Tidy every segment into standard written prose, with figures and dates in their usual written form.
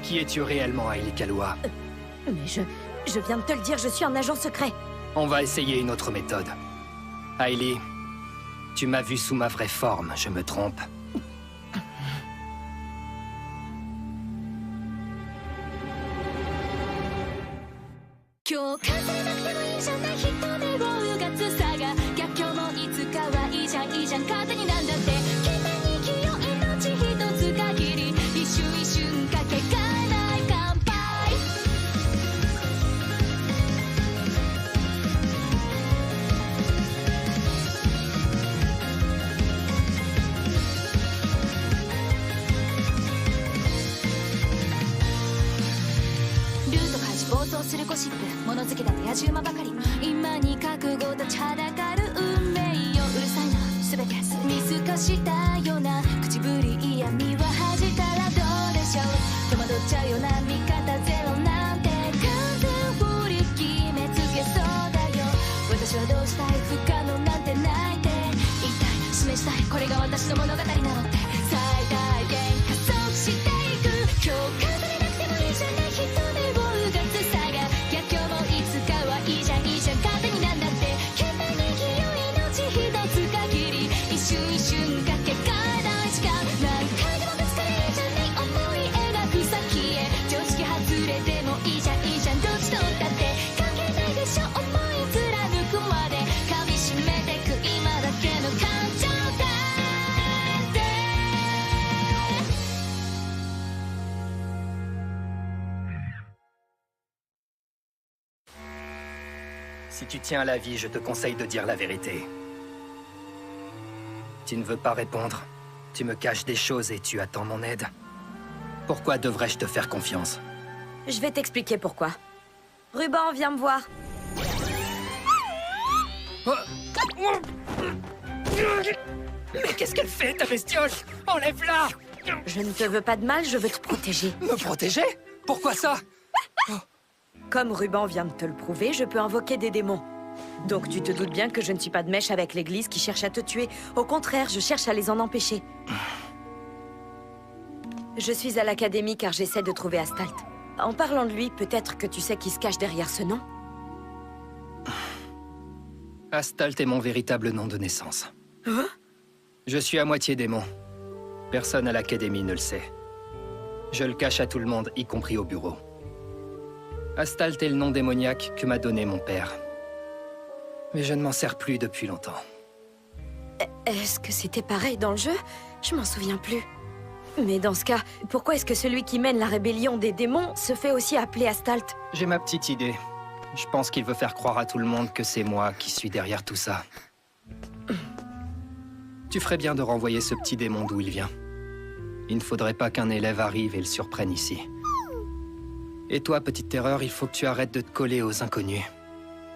Qui es-tu réellement, Hailey Kaloua? Mais je viens de te le dire, je suis un agent secret. On va essayer une autre méthode. Hailey, tu m'as vu sous ma vraie forme, je me trompe. Si tu tiens à la vie, je te conseille de dire la vérité. Tu ne veux pas répondre. Tu me caches des choses et tu attends mon aide. Pourquoi devrais-je te faire confiance? Je vais t'expliquer pourquoi. Ruban, viens me voir. Mais qu'est-ce qu'elle fait, ta bestiole? Enlève-la! Je ne te veux pas de mal, je veux te protéger. Me protéger? Pourquoi ça? Comme Ruban vient de te le prouver, je peux invoquer des démons. Donc tu te doutes bien que je ne suis pas de mèche avec l'Église qui cherche à te tuer. Au contraire, je cherche à les en empêcher. Je suis à l'Académie car j'essaie de trouver Astalt. En parlant de lui, peut-être que tu sais qui se cache derrière ce nom? Astalt est mon véritable nom de naissance. Hein? Je suis à moitié démon. Personne à l'Académie ne le sait. Je le cache à tout le monde, y compris au bureau. Astalt est le nom démoniaque que m'a donné mon père. Mais je ne m'en sers plus depuis longtemps. Est-ce que c'était pareil dans le jeu? Je m'en souviens plus. Mais dans ce cas, pourquoi est-ce que celui qui mène la rébellion des démons se fait aussi appeler Astalt? J'ai ma petite idée. Je pense qu'il veut faire croire à tout le monde que c'est moi qui suis derrière tout ça. Tu ferais bien de renvoyer ce petit démon d'où il vient. Il ne faudrait pas qu'un élève arrive et le surprenne ici. Et toi, petite terreur, il faut que tu arrêtes de te coller aux inconnus.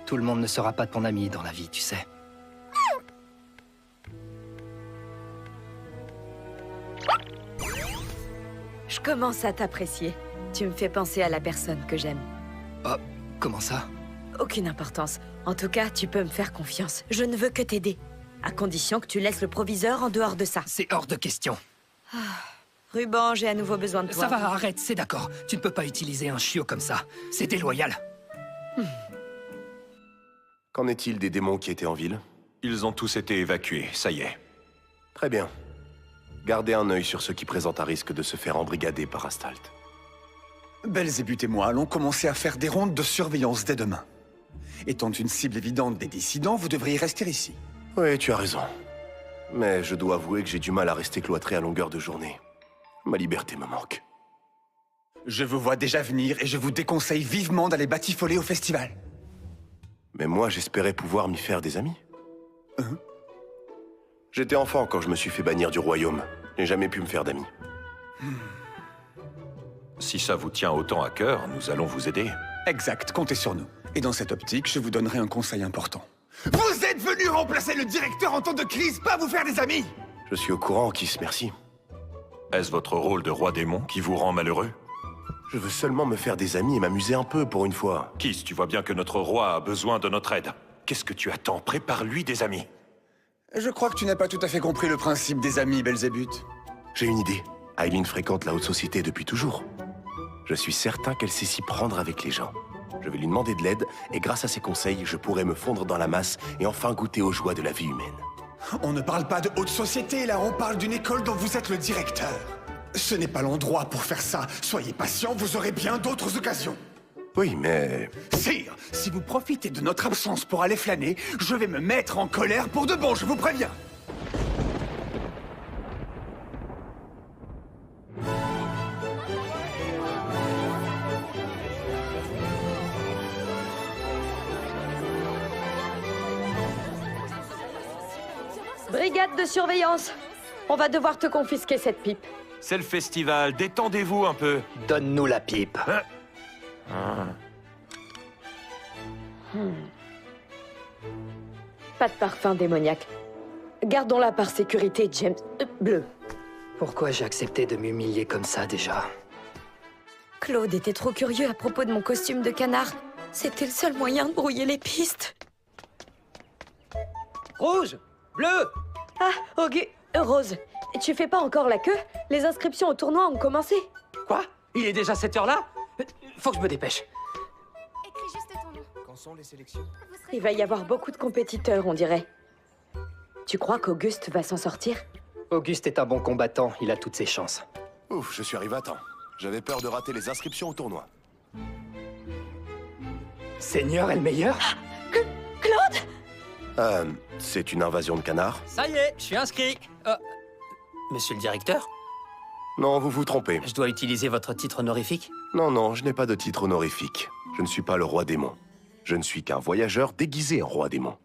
Tout le monde ne sera pas ton ami dans la vie, tu sais. Je commence à t'apprécier. Tu me fais penser à la personne que j'aime. Oh, comment ça? Aucune importance. En tout cas, tu peux me faire confiance. Je ne veux que t'aider. À condition que tu laisses le proviseur en dehors de ça. C'est hors de question. Ruban, j'ai à nouveau besoin de toi. Ça va, arrête, c'est d'accord. Tu ne peux pas utiliser un chiot comme ça. C'est déloyal. Qu'en est-il des démons qui étaient en ville? Ils ont tous été évacués, ça y est. Très bien. Gardez un œil sur ceux qui présentent un risque de se faire embrigader par Astalt. Belzébuth et moi allons commencer à faire des rondes de surveillance dès demain. Étant une cible évidente des dissidents, vous devriez rester ici. Oui, tu as raison. Mais je dois avouer que j'ai du mal à rester cloîtré à longueur de journée. Ma liberté me manque. Je vous vois déjà venir et je vous déconseille vivement d'aller batifoler au festival. Mais moi, j'espérais pouvoir m'y faire des amis. J'étais enfant quand je me suis fait bannir du royaume. Je n'ai jamais pu me faire d'amis. Si ça vous tient autant à cœur, nous allons vous aider. Exact, comptez sur nous. Et dans cette optique, je vous donnerai un conseil important. Vous êtes venu remplacer le directeur en temps de crise, pas vous faire des amis! Je suis au courant, Kiss, merci. Est-ce votre rôle de roi démon qui vous rend malheureux? Je veux seulement me faire des amis et m'amuser un peu pour une fois. Kiss, tu vois bien que notre roi a besoin de notre aide. Qu'est-ce que tu attends? Prépare-lui des amis. Je crois que tu n'as pas tout à fait compris le principe des amis, Belzébuth. J'ai une idée. Aileen fréquente la haute société depuis toujours. Je suis certain qu'elle sait s'y prendre avec les gens. Je vais lui demander de l'aide, et grâce à ses conseils, je pourrai me fondre dans la masse et enfin goûter aux joies de la vie humaine. On ne parle pas de haute société, là, on parle d'une école dont vous êtes le directeur. Ce n'est pas l'endroit pour faire ça. Soyez patient, vous aurez bien d'autres occasions. Oui, mais... Sire, si vous profitez de notre absence pour aller flâner, je vais me mettre en colère pour de bon, je vous préviens. Brigade de surveillance. On va devoir te confisquer cette pipe. C'est le festival, détendez-vous un peu. Donne-nous la pipe. Pas de parfum démoniaque. Gardons-la par sécurité, James. Bleu. Pourquoi j'ai accepté de m'humilier comme ça déjà? Claude était trop curieux à propos de mon costume de canard. C'était le seul moyen de brouiller les pistes. Rouge! Bleu! Ah, Rose, tu fais pas encore la queue? Les inscriptions au tournoi ont commencé. Quoi? Il est déjà cette heure-là? Faut que je me dépêche. Écris juste ton nom. Quand sont les sélections? Vous serez Il va y avoir beaucoup de compétiteurs, on dirait. Tu crois qu'Auguste va s'en sortir? Auguste est un bon combattant, il a toutes ses chances. Ouf, je suis arrivé à temps. J'avais peur de rater les inscriptions au tournoi. Seigneur est le meilleur? Claude! C'est une invasion de canards? Ça y est, je suis inscrit. Monsieur le directeur, Non, vous vous trompez. je dois utiliser votre titre honorifique? Non, je n'ai pas de titre honorifique. Je ne suis pas le roi démon. Je ne suis qu'un voyageur déguisé en roi démon.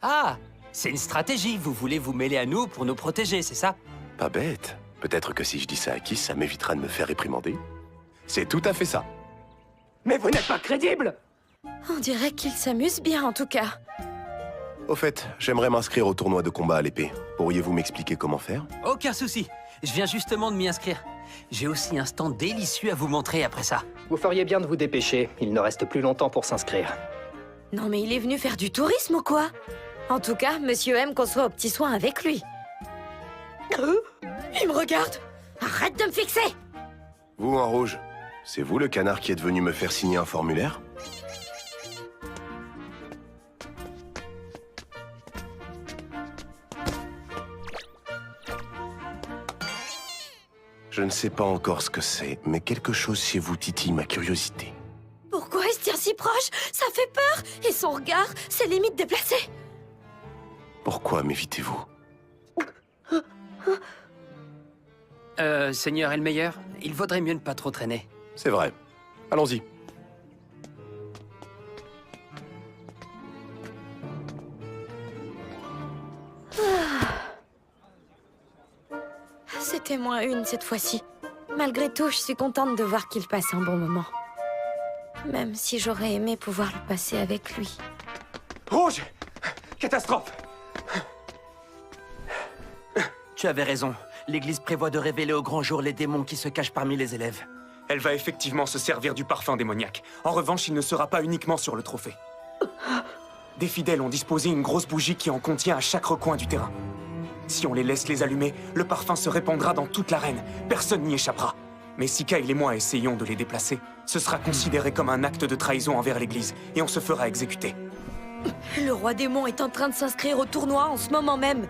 Ah, c'est une stratégie. Vous voulez vous mêler à nous pour nous protéger, c'est ça? Pas bête. Peut-être que si je dis ça à Kiss, ça m'évitera de me faire réprimander. C'est tout à fait ça. Mais vous n'êtes pas crédible! On dirait qu'il s'amuse bien, en tout cas. Au fait, j'aimerais m'inscrire au tournoi de combat à l'épée. Pourriez-vous m'expliquer comment faire? Aucun souci. Je viens justement de m'y inscrire. J'ai aussi un stand délicieux à vous montrer après ça. Vous feriez bien de vous dépêcher, il ne reste plus longtemps pour s'inscrire. Non mais il est venu faire du tourisme ou quoi? En tout cas, monsieur aime qu'on soit aux petits soins avec lui. Il me regarde! Arrête de me fixer! Vous en rouge, c'est vous le canard qui êtes venu me faire signer un formulaire? Je ne sais pas encore ce que c'est, mais quelque chose chez vous titille ma curiosité. Pourquoi il se tient si proche? Ça fait peur! Et son regard, c'est limite déplacé! Pourquoi m'évitez-vous? Seigneur Elmeyer, il vaudrait mieux ne pas trop traîner. C'est vrai. Allons-y. C'était moins une cette fois-ci. Malgré tout, je suis contente de voir qu'il passe un bon moment. Même si j'aurais aimé pouvoir le passer avec lui. Rouge! Catastrophe! Tu avais raison. L'Église prévoit de révéler au grand jour les démons qui se cachent parmi les élèves. Elle va effectivement se servir du parfum démoniaque. En revanche, il ne sera pas uniquement sur le trophée. Des fidèles ont disposé une grosse bougie qui en contient à chaque recoin du terrain. Si on les laisse les allumer, le parfum se répandra dans toute l'arène. Personne n'y échappera. Mais si Kyle et moi essayons de les déplacer, ce sera considéré comme un acte de trahison envers l'Église, et on se fera exécuter. Le roi démon est en train de s'inscrire au tournoi en ce moment même.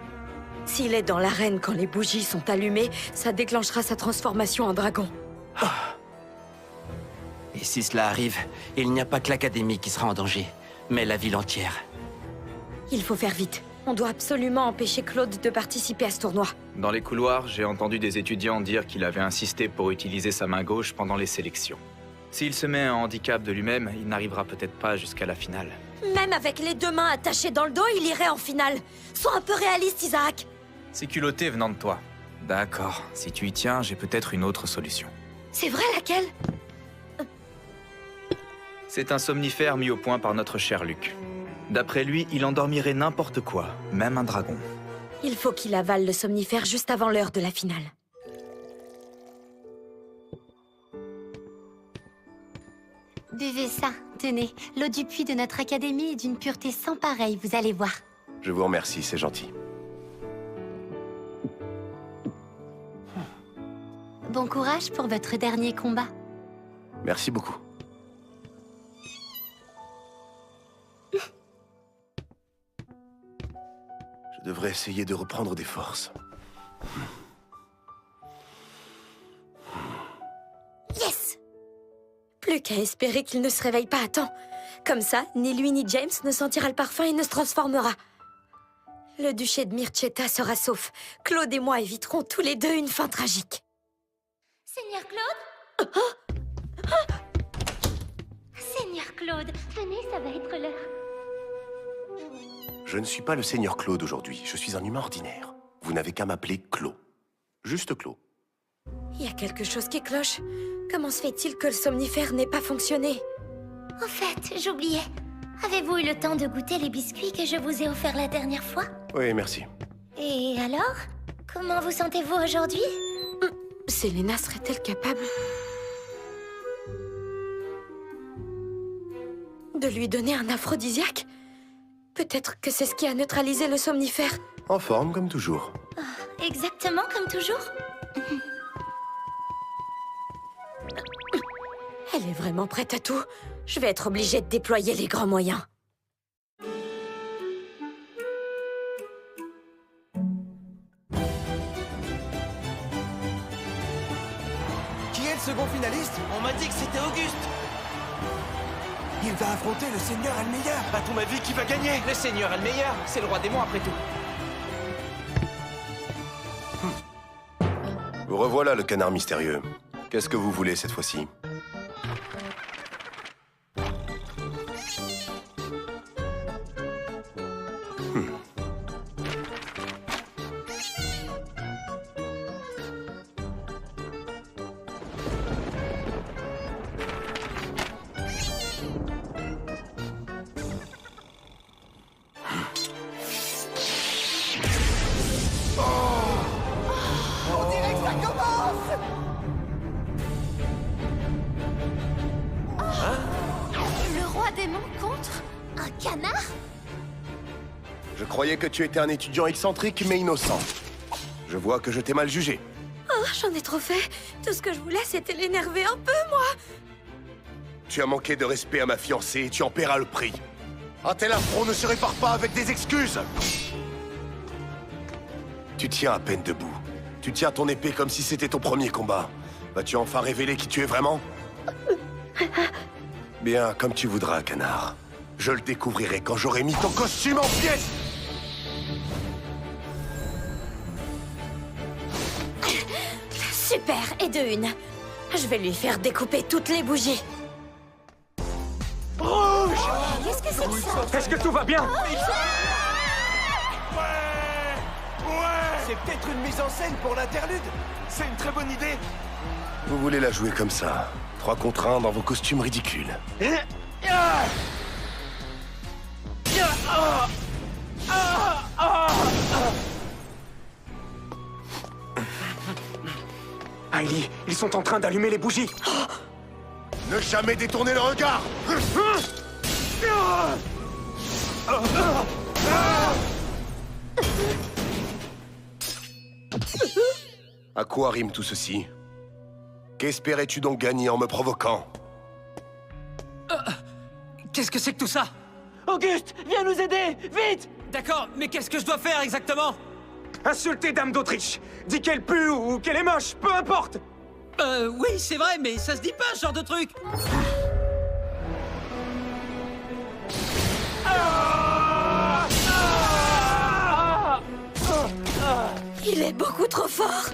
S'il est dans l'arène quand les bougies sont allumées, ça déclenchera sa transformation en dragon. Et si cela arrive, il n'y a pas que l'Académie qui sera en danger, mais la ville entière. Il faut faire vite. On doit absolument empêcher Claude de participer à ce tournoi. Dans les couloirs, j'ai entendu des étudiants dire qu'il avait insisté pour utiliser sa main gauche pendant les sélections. S'il se met un handicap de lui-même, il n'arrivera peut-être pas jusqu'à la finale. Même avec les deux mains attachées dans le dos, il irait en finale. Sois un peu réaliste, Isaac. C'est culotté venant de toi. D'accord, si tu y tiens, j'ai peut-être une autre solution. C'est vrai, laquelle? C'est un somnifère mis au point par notre cher Luc. D'après lui, il endormirait n'importe quoi, même un dragon. Il faut qu'il avale le somnifère juste avant l'heure de la finale. Buvez ça, tenez. L'eau du puits de notre académie est d'une pureté sans pareille, vous allez voir. Je vous remercie, c'est gentil. Bon courage pour votre dernier combat. Merci beaucoup. Je devrais essayer de reprendre des forces. Yes! Plus qu'à espérer qu'il ne se réveille pas à temps. Comme ça, ni lui ni James ne sentira le parfum et ne se transformera. Le duché de Mirceta sera sauf. Claude et moi éviterons tous les deux une fin tragique. Seigneur Claude Seigneur Claude, venez, ça va être l'heure. Je ne suis pas le Seigneur Claude aujourd'hui, je suis un humain ordinaire. Vous n'avez qu'à m'appeler Clos. Juste Clos. Il y a quelque chose qui cloche. Comment se fait-il que le somnifère n'ait pas fonctionné? En fait, j'oubliais. Avez-vous eu le temps de goûter les biscuits que je vous ai offerts la dernière fois? Oui, merci. Et alors? Comment vous sentez-vous aujourd'hui? Selena serait-elle capable de lui donner un aphrodisiaque? Peut-être que c'est ce qui a neutralisé le somnifère. En forme, comme toujours. Exactement comme toujours? Elle est vraiment prête à tout. Je vais être obligée de déployer les grands moyens. Qui est le second finaliste? On m'a dit que c'était Auguste. Il va affronter le Seigneur est le meilleur. À ton avis, qui va gagner? Le Seigneur est le meilleur. C'est le roi démon après tout. Vous revoilà, le canard mystérieux. Qu'est-ce que vous voulez cette fois-ci? Le roi démon contre un canard? Je croyais que tu étais un étudiant excentrique mais innocent. Je vois que je t'ai mal jugé. Oh, j'en ai trop fait. Tout ce que je voulais, c'était l'énerver un peu, moi. Tu as manqué de respect à ma fiancée et tu en paieras le prix. Un tel affront ne se répare pas avec des excuses. Tu tiens à peine debout. Tu tiens ton épée comme si c'était ton premier combat. Vas-tu enfin révéler qui tu es vraiment? Bien, comme tu voudras, canard. Je le découvrirai quand j'aurai mis ton costume en pièces. Super, et de une. Je vais lui faire découper toutes les bougies. Qu'est-ce que c'est que ça? Est-ce que tout va bien? C'est peut-être une mise en scène pour l'interlude. C'est une très bonne idée. Vous voulez la jouer comme ça? 3 contre 1 dans vos costumes ridicules. Hailey, ils sont en train d'allumer les bougies. Ne jamais détourner le regard! À quoi rime tout ceci? Qu'espérais-tu donc gagner en me provoquant? Qu'est-ce que c'est que tout ça? Auguste, viens nous aider, vite! D'accord, mais qu'est-ce que je dois faire exactement? Insultez Dame d'Autriche. Dis qu'elle pue ou qu'elle est moche, peu importe. Oui, c'est vrai, mais ça se dit pas, ce genre de truc. Il est beaucoup trop fort.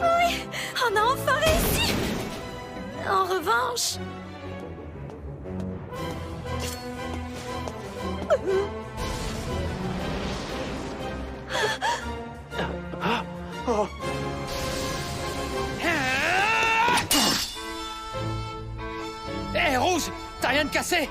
Oui, on a enfin réussi. En revanche... Hé, Rouge, t'as rien de cassé?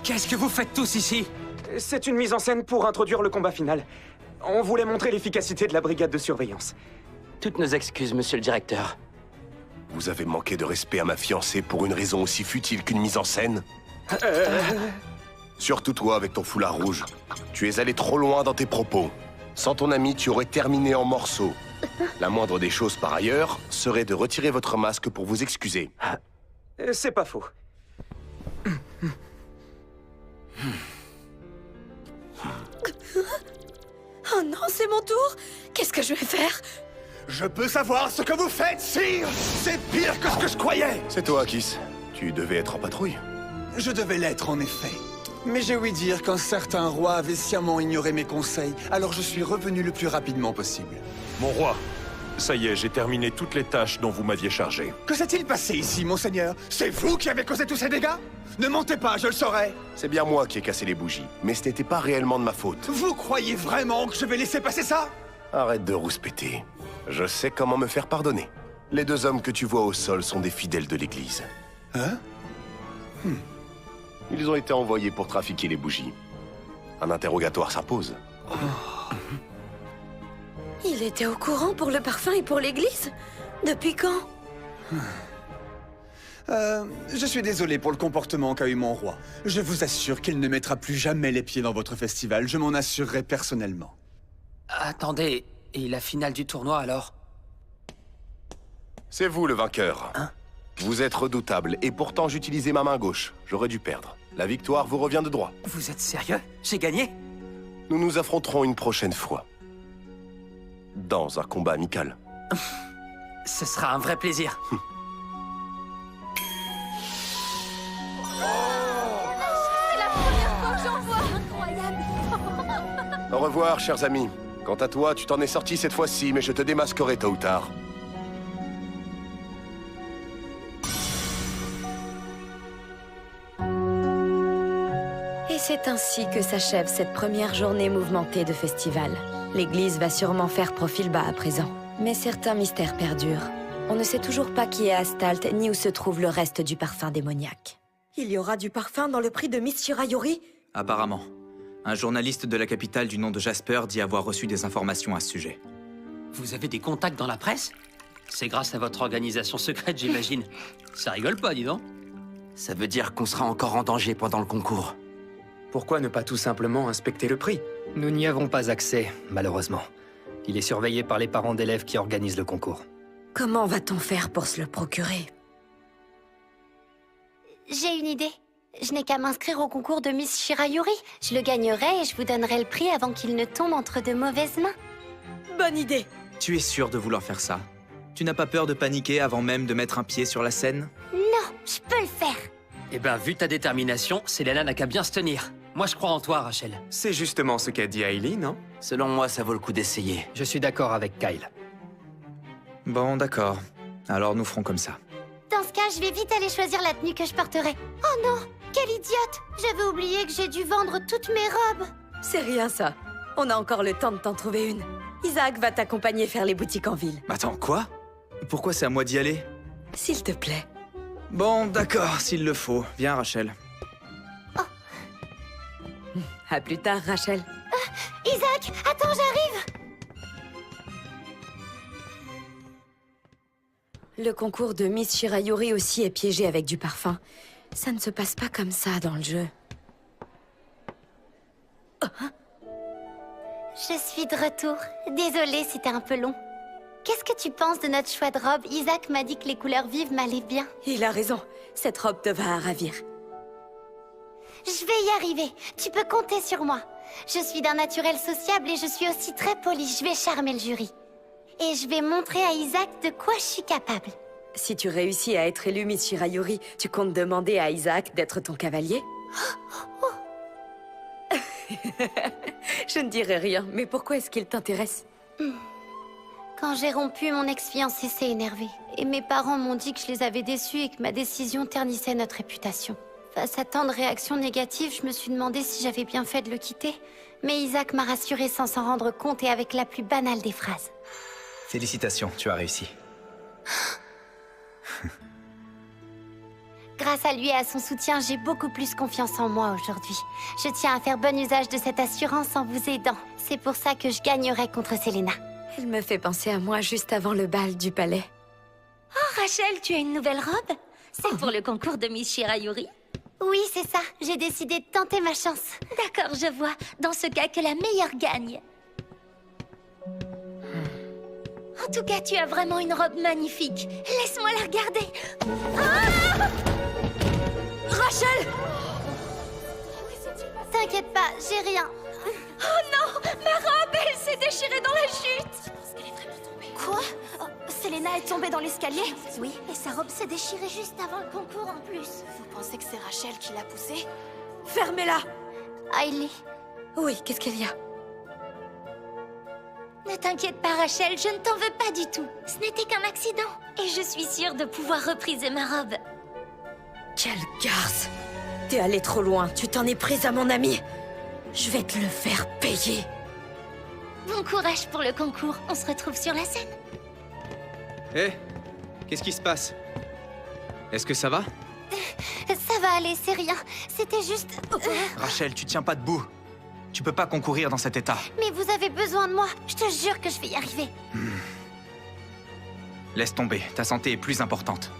Qu'est-ce que vous faites tous ici? C'est une mise en scène pour introduire le combat final. On voulait montrer l'efficacité de la brigade de surveillance. Toutes nos excuses, monsieur le directeur. Vous avez manqué de respect à ma fiancée pour une raison aussi futile qu'une mise en scène? Surtout toi avec ton foulard rouge. Tu es allé trop loin dans tes propos. Sans ton ami, tu aurais terminé en morceaux. La moindre des choses, par ailleurs, serait de retirer votre masque pour vous excuser. C'est pas faux. Oh non, c'est mon tour! Qu'est-ce que je vais faire? Je peux savoir ce que vous faites, sire! C'est pire que ce que je croyais! C'est toi, Kiss. Tu devais être en patrouille. Je devais l'être, en effet. Mais j'ai ouï dire qu'un certain roi avait sciemment ignoré mes conseils, alors je suis revenu le plus rapidement possible. Mon roi, ça y est, j'ai terminé toutes les tâches dont vous m'aviez chargé. Que s'est-il passé ici, monseigneur? C'est vous qui avez causé tous ces dégâts? Ne montez pas, je le saurai! C'est bien moi qui ai cassé les bougies, mais ce n'était pas réellement de ma faute. Vous croyez vraiment que je vais laisser passer ça? Arrête de rouspéter. Je sais comment me faire pardonner. Les deux hommes que tu vois au sol sont des fidèles de l'église. Hein? Ils ont été envoyés pour trafiquer les bougies. Un interrogatoire s'impose. Il était au courant pour le parfum et pour l'église? Depuis quand? Je suis désolé pour le comportement qu'a eu mon roi. Je vous assure qu'il ne mettra plus jamais les pieds dans votre festival. Je m'en assurerai personnellement. Attendez, et la finale du tournoi alors? C'est vous le vainqueur. Hein? Vous êtes redoutable, et pourtant j'utilisais ma main gauche. J'aurais dû perdre. La victoire vous revient de droit. Vous êtes sérieux? J'ai gagné? Nous nous affronterons une prochaine fois. Dans un combat amical. Ce sera un vrai plaisir. C'est la première fois que j'en vois. Incroyable. Au revoir, chers amis. Quant à toi, tu t'en es sorti cette fois-ci, mais je te démasquerai tôt ou tard. Et c'est ainsi que s'achève cette première journée mouvementée de festival. L'église va sûrement faire profil bas à présent. Mais certains mystères perdurent. On ne sait toujours pas qui est Astalt, ni où se trouve le reste du parfum démoniaque. Il y aura du parfum dans le prix de Miss Shirayuri? Apparemment. Un journaliste de la capitale du nom de Jasper dit avoir reçu des informations à ce sujet. Vous avez des contacts dans la presse? C'est grâce à votre organisation secrète, j'imagine. Ça rigole pas, dis donc. Ça veut dire qu'on sera encore en danger pendant le concours. Pourquoi ne pas tout simplement inspecter le prix? Nous n'y avons pas accès, malheureusement. Il est surveillé par les parents d'élèves qui organisent le concours. Comment va-t-on faire pour se le procurer? J'ai une idée. Je n'ai qu'à m'inscrire au concours de Miss Shirayuri. Je le gagnerai et je vous donnerai le prix avant qu'il ne tombe entre de mauvaises mains. Bonne idée! Tu es sûr de vouloir faire ça? Tu n'as pas peur de paniquer avant même de mettre un pied sur la scène? Non, je peux le faire. Eh ben, vu ta détermination, Selena n'a qu'à bien se tenir. Moi, je crois en toi, Rachel. C'est justement ce qu'a dit Hailey, non? Selon moi, ça vaut le coup d'essayer. Je suis d'accord avec Kyle. Bon, d'accord. Alors nous ferons comme ça. Dans ce cas, je vais vite aller choisir la tenue que je porterai. Oh non, quelle idiote! J'avais oublié que j'ai dû vendre toutes mes robes. C'est rien ça. On a encore le temps de t'en trouver une. Isaac va t'accompagner faire les boutiques en ville. Attends, quoi? Pourquoi c'est à moi d'y aller? S'il te plaît. Bon, d'accord, s'il le faut. Viens, Rachel. À plus tard, Rachel. Isaac, attends, j'arrive! Le concours de Miss Shirayuri aussi est piégé avec du parfum. Ça ne se passe pas comme ça dans le jeu. Je suis de retour. Désolée, c'était un peu long. Qu'est-ce que tu penses de notre choix de robe? Isaac m'a dit que les couleurs vives m'allaient bien. Il a raison. Cette robe te va à ravir. Je vais y arriver. Tu peux compter sur moi. Je suis d'un naturel sociable et je suis aussi très polie. Je vais charmer le jury. Et je vais montrer à Isaac de quoi je suis capable. Si tu réussis à être élue Miss Shirayuri, tu comptes demander à Isaac d'être ton cavalier? Je ne dirai rien, mais pourquoi est-ce qu'il t'intéresse? Quand j'ai rompu, mon ex-fiancé s'est énervé. Et mes parents m'ont dit que je les avais déçus et que ma décision ternissait notre réputation. Face à tant de réactions négatives, je me suis demandé si j'avais bien fait de le quitter. Mais Isaac m'a rassurée sans s'en rendre compte et avec la plus banale des phrases. Félicitations, tu as réussi. Grâce à lui et à son soutien, j'ai beaucoup plus confiance en moi aujourd'hui. Je tiens à faire bon usage de cette assurance en vous aidant. C'est pour ça que je gagnerai contre Selena. Elle me fait penser à moi juste avant le bal du palais. Oh, Rachel, tu as une nouvelle robe? C'est pour le concours de Miss Shirayuri? Oui, c'est ça. J'ai décidé de tenter ma chance. D'accord, je vois. Dans ce cas, que la meilleure gagne. En tout cas, tu as vraiment une robe magnifique. Laisse-moi la regarder. Ah! Rachel! T'inquiète pas, j'ai rien. Oh non! Ma robe, elle s'est déchirée dans la chute! Quoi? Oh, Selena est tombée dans l'escalier? Oui, et sa robe s'est déchirée juste avant le concours en plus. Vous pensez que c'est Rachel qui l'a poussée? Fermez-la! Hailey. Oui, qu'est-ce qu'il y a? Ne t'inquiète pas, Rachel, je ne t'en veux pas du tout. Ce n'était qu'un accident. Et je suis sûre de pouvoir repriser ma robe. Quelle garce! T'es allé trop loin, tu t'en es prise à mon ami. Je vais te le faire payer. Bon courage pour le concours. On se retrouve sur la scène. Hé, qu'est-ce qui se passe? Est-ce que ça va? Ça va aller, c'est rien. C'était juste... Rachel, tu tiens pas debout. Tu peux pas concourir dans cet état. Mais vous avez besoin de moi. Je te jure que je vais y arriver. Laisse tomber, ta santé est plus importante.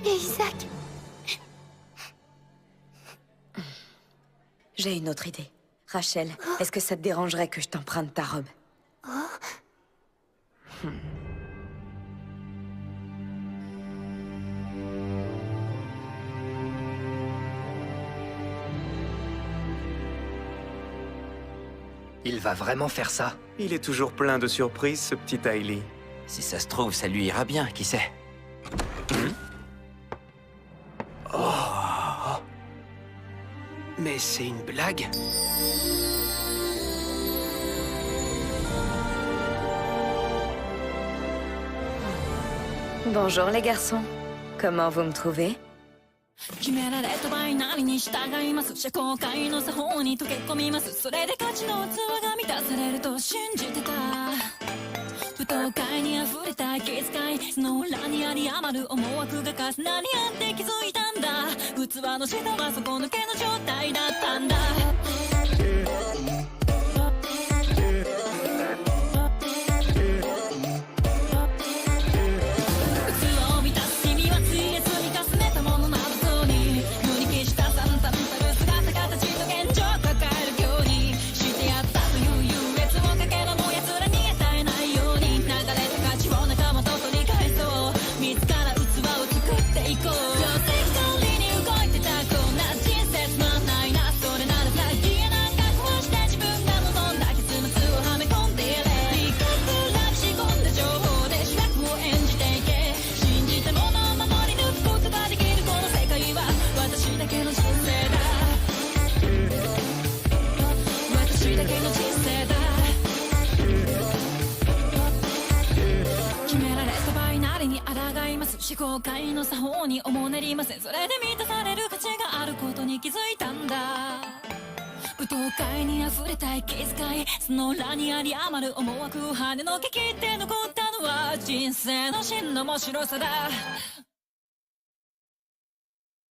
Et Isaac? J'ai une autre idée. Rachel, est-ce que ça te dérangerait que je t'emprunte ta robe? Il va vraiment faire ça? Il est toujours plein de surprises, ce petit Hailey. Si ça se trouve, ça lui ira bien, qui sait. Mais c'est une blague? Bonjour les garçons. Comment vous me trouvez? 決められたバイナリに従います社交界の作法に溶け込みますそれで価値の器が満たされると信じてた舞踏会に溢れた気遣いその裏にあり余る思惑が重なり合って気づいたんだ器の下は底抜けの状態だったんだ思考界の作法に重なりませんそれで満たされる価値があることに気づいたんだ舞踏会に溢れた息遣いその裏にあり余る思惑を跳ねのけ切って残ったのは人生の真の面白さだ